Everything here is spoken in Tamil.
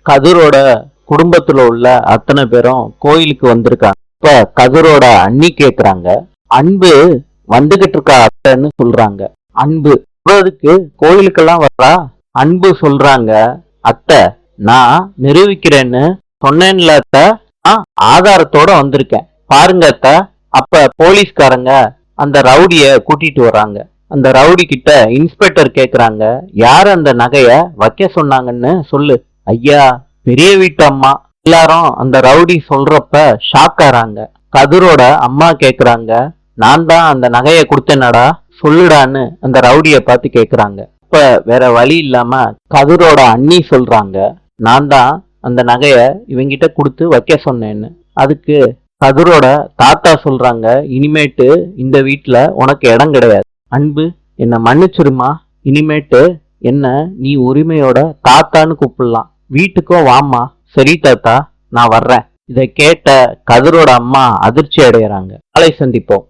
கதிரோட குடும்பத்துல உள்ள அத்தனை பேரும் கோயிலுக்கு வந்திருக்காங்க. இப்ப கதிரோட அண்ணி கேக்குறாங்க, அன்பு வந்துகிட்டு இருக்கா அத்தைன்னு சொல்றாங்க. அன்பு இவ்வளவுக்கு கோயிலுக்கெல்லாம் வர்றா? அன்பு சொல்றாங்க, அத்தை நான் நிரூபிக்கிறேன்னு சொன்னேன்ல அத்தை, ஆதாரத்தோட வந்திருக்கேன் பாருங்க அத்தை. அப்ப போலீஸ்காரங்க அந்த ரவுடிய கூட்டிட்டு வர்றாங்க. அந்த ரவுடி கிட்ட இன்ஸ்பெக்டர் கேக்குறாங்க, யார் அந்த நகைய வைக்க சொன்னாங்கன்னு சொல்லு. ஐயா, பெரிய வீட்டு அம்மா. எல்லாரும் அந்த ரவுடி சொல்றப்ப ஷாக் ஆறாங்க. கதிரோட அம்மா கேக்குறாங்க, நான் தான் அந்த நகைய கொடுத்தேனடா சொல்லுடான்னு அந்த ரவுடிய பார்த்து கேக்குறாங்க. இப்ப வேற வழி இல்லாம கதிரோட அண்ணி சொல்றாங்க, நான் தான் அந்த நகைய இவங்கிட்ட கொடுத்து வைக்க சொன்னேன்னு. அதுக்கு கதிரோட தாத்தா சொல்றாங்க, இனிமேட்டு இந்த வீட்டுல உனக்கு இடம் கிடையாது. அன்பு என்ன மன்னிச்சிருமா, இனிமேட்டு என்ன நீ உரிமையோட தாத்தான்னு கூப்பிடலாம், வீட்டுக்கும் வாமா. சரி தாத்தா, நான் வர்றேன். இதை கேட்ட கதிரோட அம்மா அதிர்ச்சி அடைகிறாங்க. நாளை சந்திப்போம்.